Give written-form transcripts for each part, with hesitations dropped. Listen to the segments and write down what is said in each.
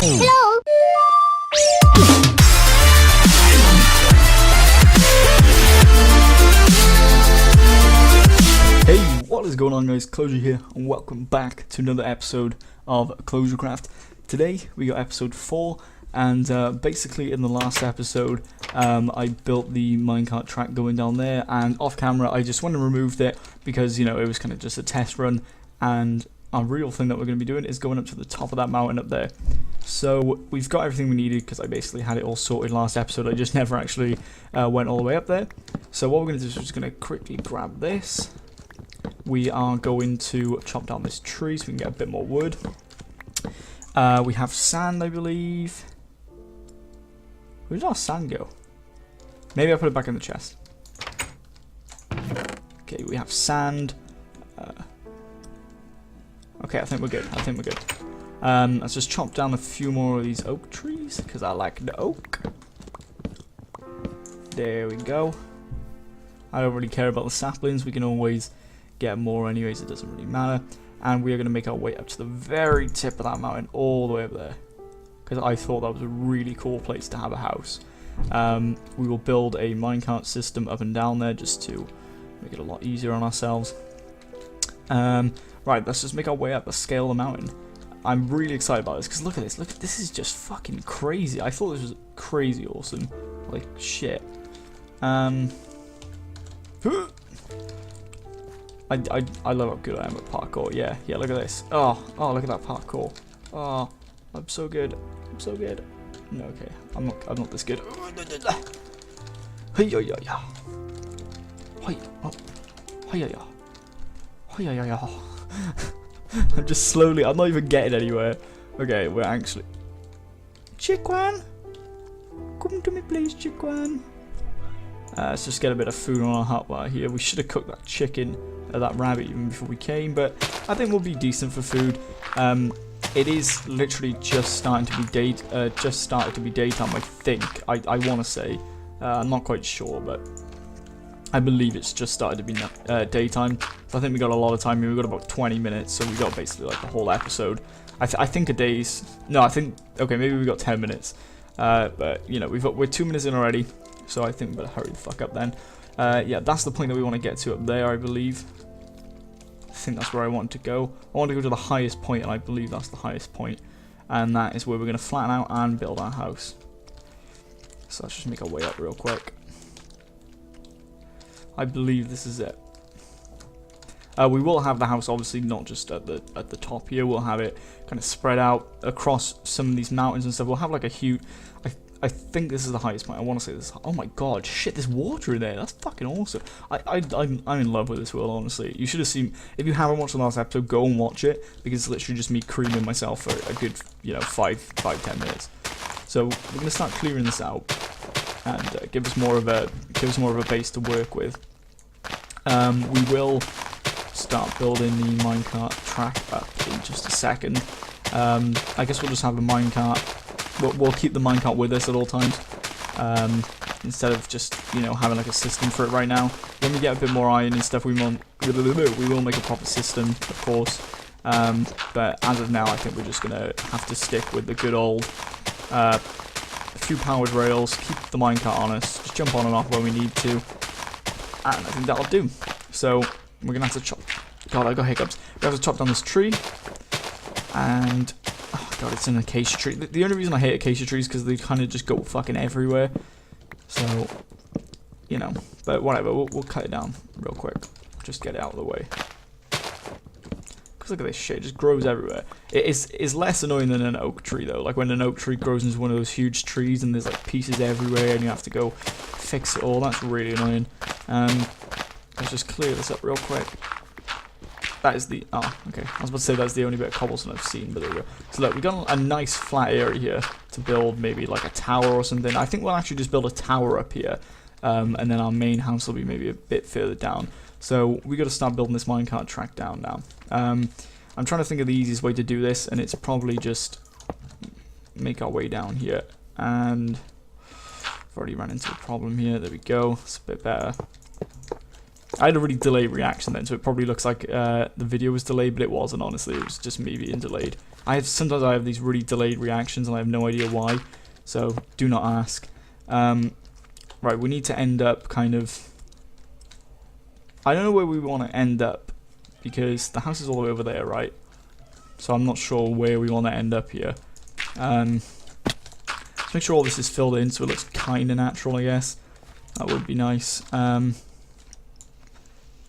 Hello. Hey, what is going on guys? Closure here and welcome back to another episode of ClosureCraft. Today we got episode 4 and basically in the last episode I built the minecart track going down there, and off camera I just went and removed it because, you know, it was kind of just a test run, and our real thing that we're going to be doing is going up to the top of that mountain up there. So we've got everything we needed because I basically had it all sorted last episode. I just never actually went all the way up there. So what we're going to do is we're just going to quickly grab this. We are going to chop down this tree so we can get a bit more wood. We have sand, I believe. Where did our sand go? Maybe I put it back in the chest. Okay, we have sand. Okay, I think we're good. Let's just chop down a few more of these oak trees because I like the oak. There we go. I don't really care about the saplings. We can always get more anyways. It doesn't really matter. And we are going to make our way up to the very tip of that mountain, all the way up there, because I thought that was a really cool place to have a house. We will build a minecart system up and down there just to make it a lot easier on ourselves. Right, let's just make our way up. Let's scale the mountain. I'm really excited about this because look at this. Look, this is just fucking crazy. I thought this was crazy awesome. Like shit. I love how good I am at parkour. Yeah, look at this. Oh, look at that parkour. Oh, I'm so good. No, okay, I'm not this good. I'm just slowly. I'm not even getting anywhere. Okay, we're actually. Chickwan, come to me, please, Chickwan. Let's just get a bit of food on our hotbar here. We should have cooked that chicken, that rabbit even before we came, but I think we'll be decent for food. It is literally just starting to be daytime. I think. I want to say. I'm not quite sure, but I believe it's just started to be daytime. So I think we got a lot of time here. We got about 20 minutes, so we got basically like the whole episode. I think a day's. No, I think. Okay, maybe we got 10 minutes. But you know, we're 2 minutes in already. So I think we better hurry the fuck up then. Yeah, that's the point that we want to get to up there, I believe. I think that's where I want to go. I want to go to the highest point, and I believe that's the highest point. And that is where we're going to flatten out and build our house. So let's just make our way up real quick. I believe this is it. We will have the house obviously not just at the top here. We'll have it kind of spread out across some of these mountains and stuff. We'll have like a huge... I think this is the highest point. I want to say this. Oh my god, shit! There's water in there. That's fucking awesome. I'm in love with this world. Honestly, you should have seen. If you haven't watched the last episode, go and watch it because it's literally just me creaming myself for a good, you know, 5-10 minutes. So we're gonna start clearing this out and give us more of a base to work with. We will start building the minecart track up in just a second. I guess we'll just have the minecart. We'll keep the minecart with us at all times, instead of just, you know, having like a system for it right now. When we get a bit more iron and stuff, we will make a proper system, of course. But as of now, I think we're just gonna have to stick with the good old a few powered rails, keep the minecart on us, just jump on and off when we need to, and I think that'll do. So we're gonna have to chop. God, I got hiccups. We have to chop down this tree, and. Oh god, it's an acacia tree. The only reason I hate acacia trees is because they kind of just go fucking everywhere. So, you know, but whatever, we'll cut it down real quick. Just get it out of the way. Because look at this shit, it just grows everywhere. It's less annoying than an oak tree though. Like when an oak tree grows into one of those huge trees and there's like pieces everywhere and you have to go fix it all. That's really annoying. Let's just clear this up real quick. That is the... Oh, okay. I was about to say that's the only bit of cobblestone I've seen, but there we go. So look, we've got a nice flat area here to build maybe like a tower or something. I think we'll actually just build a tower up here, and then our main house will be maybe a bit further down. So we got to start building this minecart track down now. I'm trying to think of the easiest way to do this, and it's probably just make our way down here. And I've already run into a problem here. There we go. It's a bit better. I had a really delayed reaction then, so it probably looks like the video was delayed, but it wasn't, honestly. It was just me being delayed. sometimes I have these really delayed reactions and I have no idea why, so do not ask. Right, we need to end up kind of... I don't know where we want to end up, because the house is all the way over there, right? So I'm not sure where we want to end up here. Let's make sure all this is filled in so it looks kind of natural, I guess. That would be nice. Okay,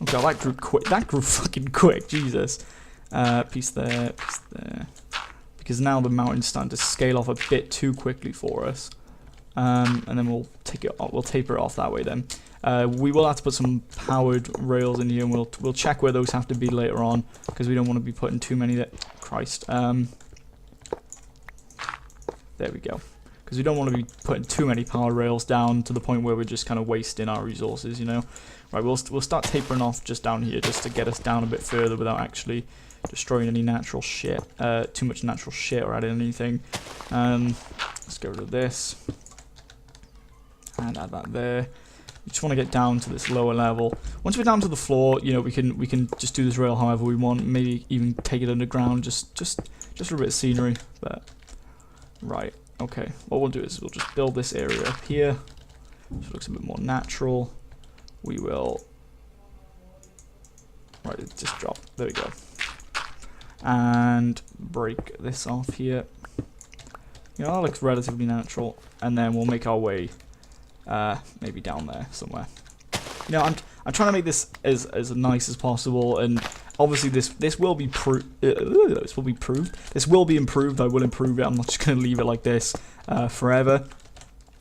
that grew quick. That grew fucking quick, Jesus. Piece there, piece there. Because now the mountain's starting to scale off a bit too quickly for us. And then we'll taper it off that way then. We will have to put some powered rails in here, and we'll check where those have to be later on, because we don't want to be putting too many that... Christ. There we go. Because we don't want to be putting too many powered rails down to the point where we're just kind of wasting our resources, you know. Right, we'll start tapering off just down here, just to get us down a bit further without actually destroying any natural shit, too much natural shit or adding anything. Let's get rid of this. And add that there. We just want to get down to this lower level. Once we're down to the floor, you know, we can just do this rail however we want. Maybe even take it underground, just for a bit of scenery. But right, okay. What we'll do is we'll just build this area up here, so it looks a bit more natural. We will. Right, it just dropped. There we go. And break this off here. You know, that looks relatively natural. And then we'll make our way. Maybe down there somewhere. You know, I'm trying to make this as nice as possible, and obviously this will be this will be improved. This will be improved. I will improve it. I'm not just going to leave it like this forever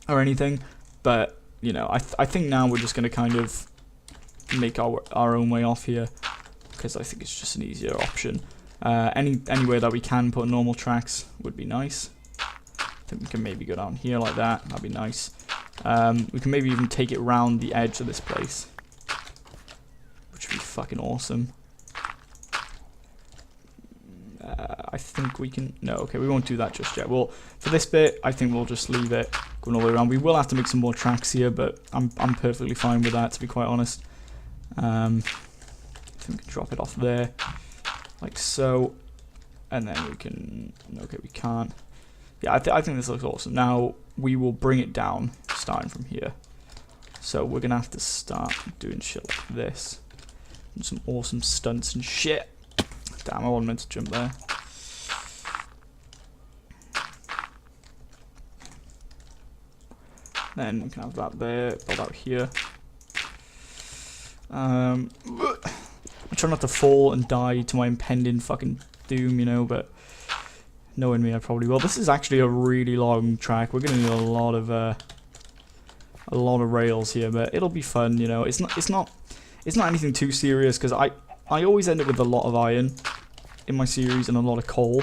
or anything. But you know, I think now we're just going to kind of make our own way off here, because I think it's just an easier option. Anywhere that we can put normal tracks would be nice. I think we can maybe go down here like that. That'd be nice. We can maybe even take it round the edge of this place, which would be fucking awesome. I think we can... No, okay, we won't do that just yet. Well, for this bit, I think we'll just leave it going all the way around. We will have to make some more tracks here, but I'm perfectly fine with that, to be quite honest. I think we can drop it off there, like so, and then we can... Okay, we can't. Yeah, I think this looks awesome. Now, we will bring it down, starting from here. So we're going to have to start doing shit like this. And some awesome stunts and shit. Damn, I wasn't meant to jump there. Then we can have that there, build out here. I'm trying not to fall and die to my impending fucking doom, you know, but... Knowing me, I probably will. This is actually a really long track. We're gonna need a lot of rails here, but it'll be fun. You know, it's not anything too serious, because I always end up with a lot of iron in my series and a lot of coal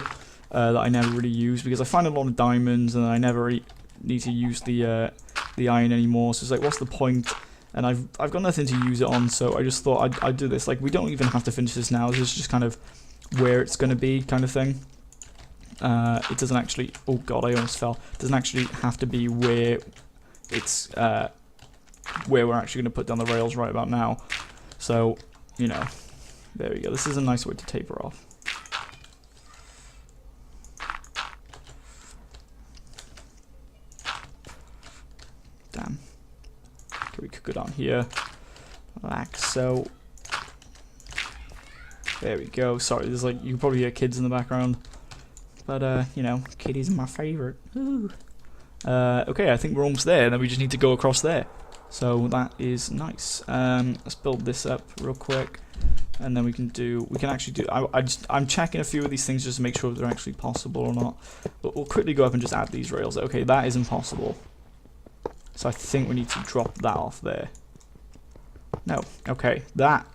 that I never really use, because I find a lot of diamonds and I never really need to use the iron anymore. So it's like, what's the point? And I've got nothing to use it on, so I just thought I'd do this. Like, we don't even have to finish this now. This is just kind of where it's gonna be, kind of thing. It doesn't actually... Oh god, I almost fell. It doesn't actually have to be where it's... where we're actually going to put down the rails right about now. So, you know, there we go. This is a nice way to taper off. Damn. Okay, we could go down here. Like so. There we go. Sorry, there's like... You can probably hear kids in the background. But, you know, kitties are my favourite. Okay, I think we're almost there, and then we just need to go across there. So that is nice. Let's build this up real quick, and then we can actually do... I'm checking a few of these things just to make sure they're actually possible or not. But we'll quickly go up and just add these rails. Okay, that is impossible. So I think we need to drop that off there. No, okay, that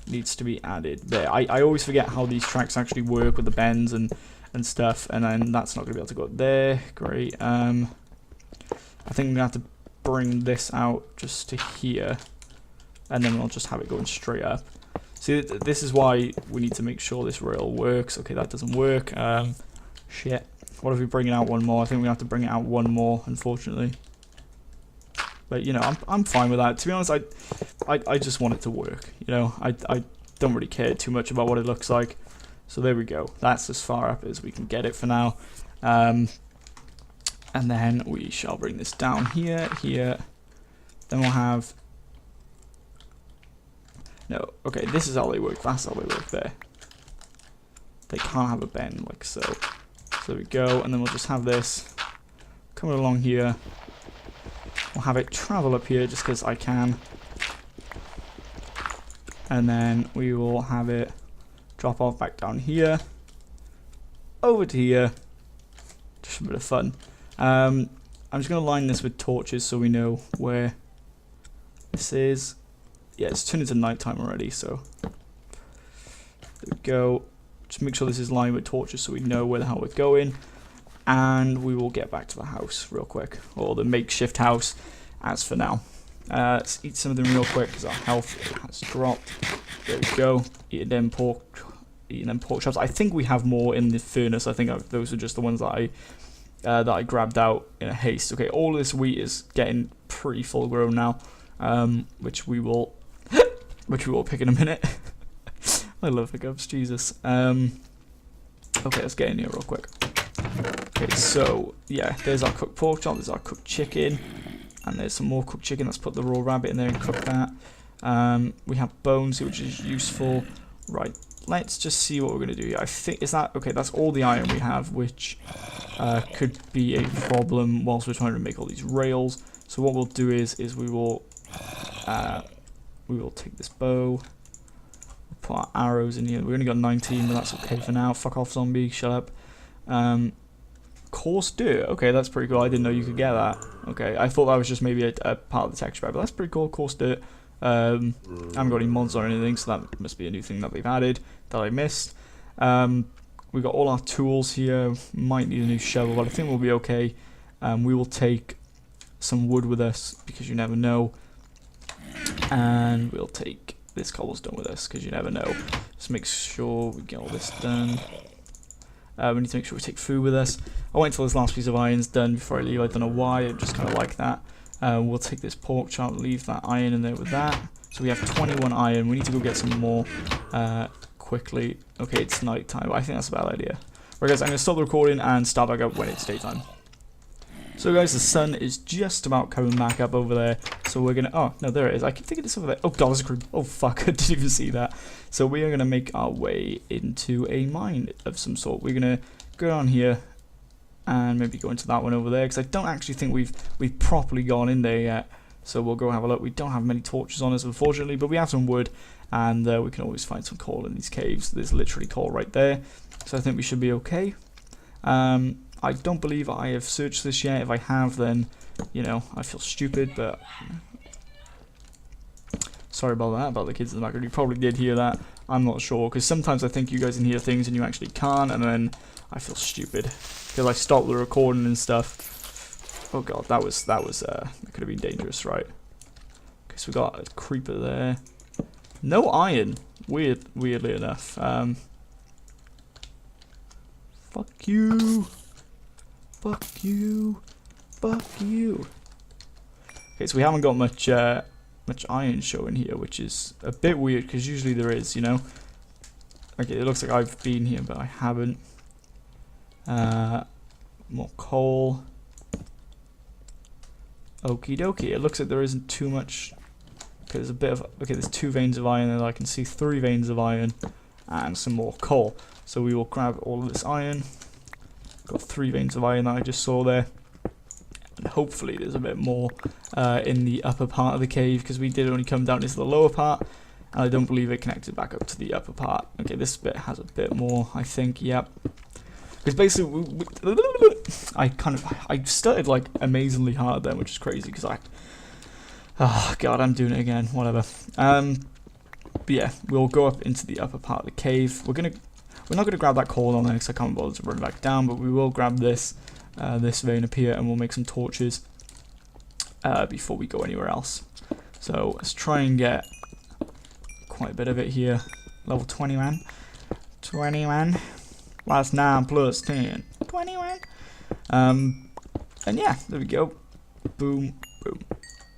needs to be added there. I always forget how these tracks actually work with the bends and stuff, and then that's not going to be able to go up there. Great. I think I'm going to have to bring this out just to here, and then we'll just have it going straight up. See, this is why we need to make sure this rail works. Okay, that doesn't work. Shit. What if we bring it out one more? I think we have to bring it out one more, unfortunately. But, you know, I'm fine with that. To be honest, I just want it to work. You know, I don't really care too much about what it looks like. So there we go. That's as far up as we can get it for now. And then we shall bring this down here, here. Then we'll have... No, okay, this is how they work. That's how they work there. They can't have a bend like so. So there we go. And then we'll just have this coming along here. We'll have it travel up here just because I can. And then we will have it drop off back down here. Over to here. Just a bit of fun. I'm just going to line this with torches so we know where this is. Yeah, it's turned into nighttime already, so there we go. Just make sure this is lined with torches so we know where the hell we're going. And we will get back to the house real quick, or the makeshift house as for now. Let's eat some of them real quick because our health has dropped. There we go. Eating them pork chops. I think we have more in the furnace. I think those are just the ones that I grabbed out in a haste. Okay, all of this wheat is getting pretty full grown now, which we will pick in a minute. I love hiccups, Jesus. Okay, let's get in here real quick. Okay, so yeah, there's our cooked pork chop, there's our cooked chicken, and there's some more cooked chicken. Let's put the raw rabbit in there and cook that. We have bones, which is useful. Right, let's just see what we're gonna do here. I think okay. That's all the iron we have, which could be a problem whilst we're trying to make all these rails. So what we'll do is we will take this bow, put our arrows in here. We only got 19, but that's okay for now. Fuck off, zombie. Shut up. Coarse dirt. Okay, that's pretty cool. I didn't know you could get that. Okay, I thought that was just maybe a part of the texture, but that's pretty cool. Coarse dirt. I haven't got any mods or anything, so that must be a new thing that they've added that I missed. We've got all our tools here. Might need a new shovel, but I think we'll be okay. We will take some wood with us because you never know, and we'll take this cobblestone with us because you never know. Just make sure we get all this done. We need to make sure we take food with us. I'll wait until this last piece of iron's done before I leave. I don't know why, I'm just kind of like that. We'll take this pork chop, leave that iron in there with that. So we have 21 iron. We need to go get some more quickly. Okay, it's night time. I think that's a bad idea. Right, guys, I'm going to stop the recording and start back up when it's daytime. So, guys, the sun is just about coming back up over there. So we're going to... Oh, no, there it is. I keep thinking it's over there. Oh, God, there's a creep. Oh, fuck. I didn't even see that. So we are going to make our way into a mine of some sort. We're going to go down here and maybe go into that one over there, because I don't actually think we've properly gone in there yet. So we'll go have a look. We don't have many torches on us, unfortunately, but we have some wood, and we can always find some coal in these caves. There's literally coal right there, so I think we should be okay. I don't believe I have searched this yet. If I have, then, you know, I feel stupid, but sorry about the kids in the background. You probably did hear that. I'm not sure, because sometimes I think you guys can hear things and you actually can't, and then I feel stupid because I stopped the recording and stuff. Oh god, that could have been dangerous, right? Okay, so we got a creeper there. No iron, weirdly enough. Fuck you. Fuck you. Fuck you. Okay, so we haven't got much iron showing here, which is a bit weird because usually there is, you know. Okay, it looks like I've been here, but I haven't. More coal. Okie dokie. It looks like there isn't too much. Okay, there's a bit of. Okay, there's 2 veins of iron, and I can see 3 veins of iron, and some more coal. So we will grab all of this iron. Got 3 veins of iron that I just saw there. And hopefully there's a bit more in the upper part of the cave, because we did only come down into the lower part, and I don't believe it connected back up to the upper part. Okay, this bit has a bit more, I think. Yep. Because basically, I started like amazingly hard then, which is crazy because oh god, I'm doing it again. Whatever. But yeah, we'll go up into the upper part of the cave. We're not gonna grab that coal on there because I can't bother to run back down, but we will grab this vein up here, and we'll make some torches before we go anywhere else. So let's try and get quite a bit of it here. Level 21. 21. That's 9 plus 10. 21. And yeah, there we go. Boom, boom.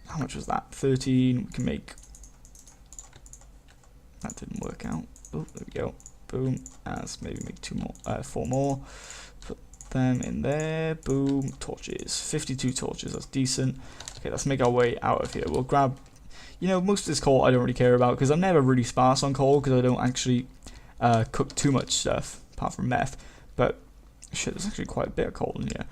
How much was that? 13. We can make. That didn't work out. Oh, there we go. Boom. As maybe make 4 more. Put them in there. Boom. Torches. 52 torches. That's decent. Okay, let's make our way out of here. We'll grab... You know, most of this coal I don't really care about because I'm never really sparse on coal because I don't actually cook too much stuff apart from meth. But shit, there's actually quite a bit of coal in here.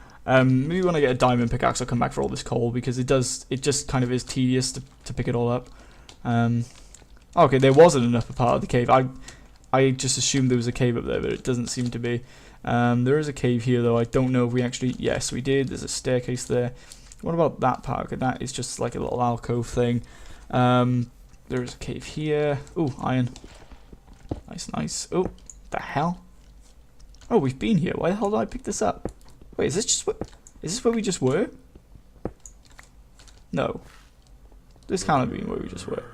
Maybe when I get a diamond pickaxe I'll come back for all this coal because it just kind of is tedious to pick it all up. Okay, there wasn't an upper part of the cave. I just assumed there was a cave up there, but it doesn't seem to be. There is a cave here though. I don't know if we actually... Yes, we did. There's a staircase there. What about that part? Okay, that is just like a little alcove thing. There is a cave here. Ooh, iron. Nice, nice. Oh, the hell? Oh, we've been here. Why the hell did I pick this up? Wait, is this where we just were? No. This can't have been where we just were.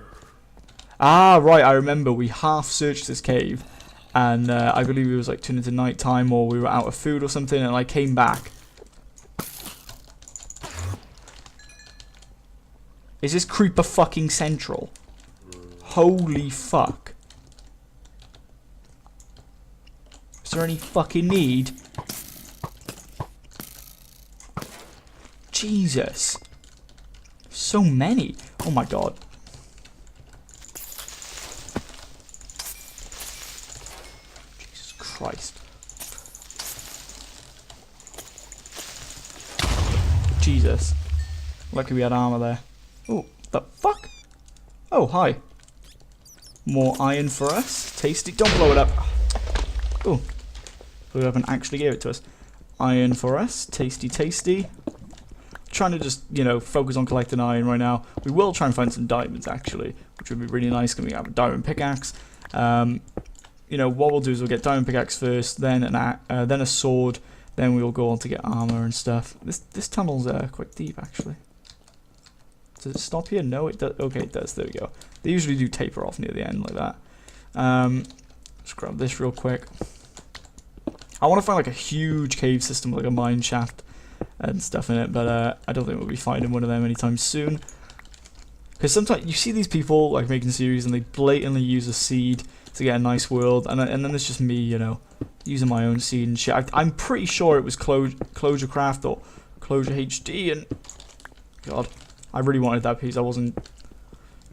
Ah, right, I remember. We half searched this cave. And I believe it was like turned into night time or we were out of food or something. And I came back. Is this creeper fucking central? Holy fuck. Is there any fucking need? Jesus. So many. Oh my god. Jesus Christ. Jesus. Lucky we had armor there. Oh, the fuck? Oh, hi. More iron for us. Tasty. Don't blow it up. Oh. Blew it up and actually gave it to us. Iron for us. Tasty, tasty. Trying to just, you know, focus on collecting iron right now. We will try and find some diamonds, actually, which would be really nice because we have a diamond pickaxe. You know, what we'll do is we'll get diamond pickaxe first, then then a sword, then we'll go on to get armor and stuff. This tunnel's quite deep, actually. Does it stop here? No, it does. Okay, it does. There we go. They usually do taper off near the end like that. Let's grab this real quick. I want to find like a huge cave system, like a mine shaft and stuff in it, but I don't think we'll be finding one of them anytime soon. Because sometimes you see these people like making series and they blatantly use a seed to get a nice world, and then it's just me, you know, using my own seed and shit. I'm pretty sure it was ClosureCraft or Closure HD, and God. I really wanted that piece. I wasn't,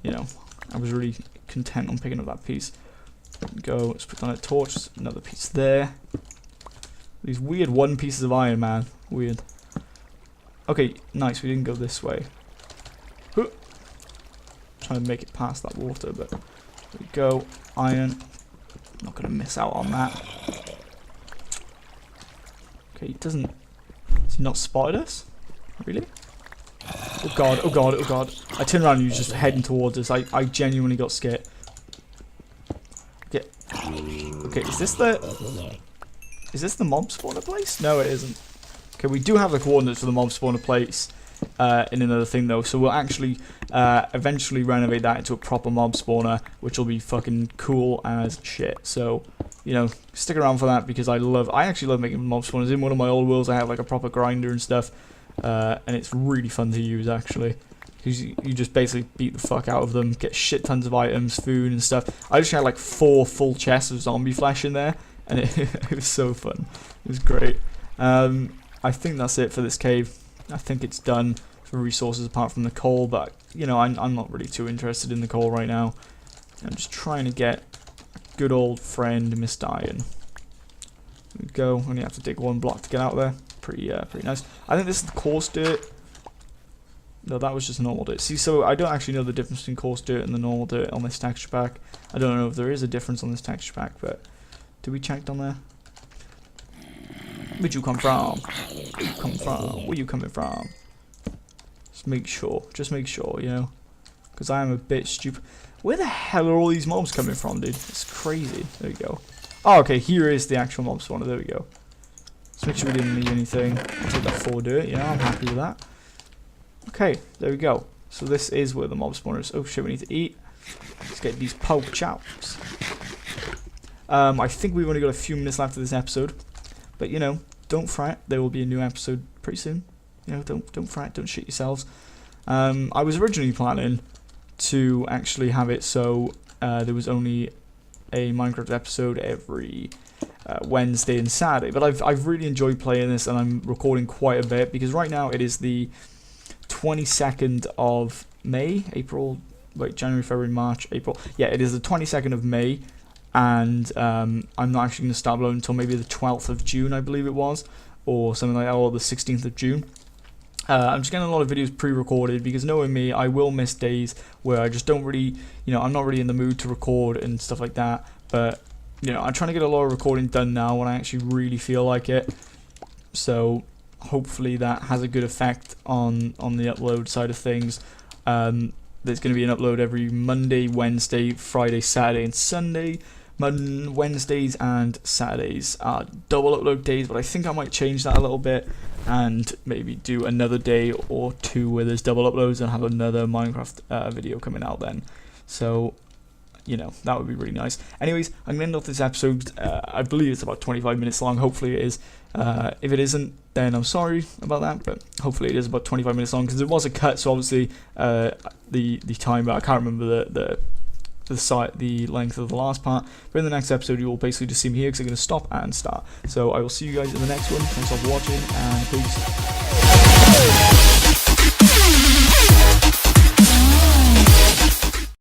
you know, I was really content on picking up that piece. There we go. Let's put on a torch. There's another piece there. These weird 1 pieces of iron, man. Weird. Okay, nice. We didn't go this way. Trying to make it past that water, but there we go. Iron. Not going to miss out on that. Okay, he doesn't... Has he not spotted us? Really? Oh god, oh god, oh god. I turned around and he was just heading towards us. I genuinely got scared. Okay. Okay, is this the mob spawner place? No, it isn't. Okay, we do have the coordinates for the mob spawner place in another thing though, so we'll actually eventually renovate that into a proper mob spawner, which will be fucking cool as shit. So, you know, stick around for that because I actually love making mob spawners. In one of my old worlds I have like a proper grinder and stuff. And it's really fun to use actually, because you just basically beat the fuck out of them, get shit tons of items, food and stuff. I just had like 4 full chests of zombie flesh in there, and it was so fun. It was great. I think that's it for this cave. I think it's done for resources apart from the coal, but you know, I'm not really too interested in the coal right now. I'm just trying to get a good old friend Mr. Iron. There we go. Only have to dig 1 block to get out there. Pretty nice. I think this is the coarse dirt. No, that was just normal dirt. See, so I don't actually know the difference between coarse dirt and the normal dirt on this texture pack. I don't know if there is a difference on this texture pack, but did we check down there? Where'd you come from? Where you come from? Where you coming from? Just make sure, you know, because I am a bit stupid. Where the hell are all these mobs coming from, dude? It's crazy. There we go. Oh, okay, here is the actual mob spawner. There we go. Let's make sure we didn't leave anything. I'll take that 4 dirt, yeah, I'm happy with that. Okay, there we go. So this is where the mob spawner is. Oh shit, we need to eat. Let's get these pork chops. I think we've only got a few minutes left of this episode. But you know, don't fret, there will be a new episode pretty soon. You know, don't fret, don't shit yourselves. I was originally planning to actually have it so there was only a Minecraft episode every Wednesday and Saturday. But I've really enjoyed playing this, and I'm recording quite a bit because right now it is the 22nd of May, January, February, March, April. Yeah, it is the 22nd of May, and I'm not actually going to start uploading until maybe the 12th of June, I believe it was, or something like that, or the 16th of June. I'm just getting a lot of videos pre-recorded because knowing me, I will miss days where I just don't really, I'm not really in the mood to record and stuff like that. But, I'm trying to get a lot of recording done now when I actually really feel like it. So hopefully that has a good effect on the upload side of things. There's going to be an upload every Monday, Wednesday, Friday, Saturday, and Sunday. Wednesdays and Saturdays are double upload days, but I think I might change that a little bit and maybe do another day or two where there's double uploads and have another Minecraft video coming out then. So, that would be really nice. Anyways, I'm going to end off this episode. I believe it's about 25 minutes long. Hopefully it is. If it isn't, then I'm sorry about that, but hopefully it is about 25 minutes long because it was a cut, so obviously the time, but I can't remember the length of the last part. But in the next episode you will basically just see me here because I'm going to stop and start. So I will see you guys in the next one. Thanks for watching, and peace.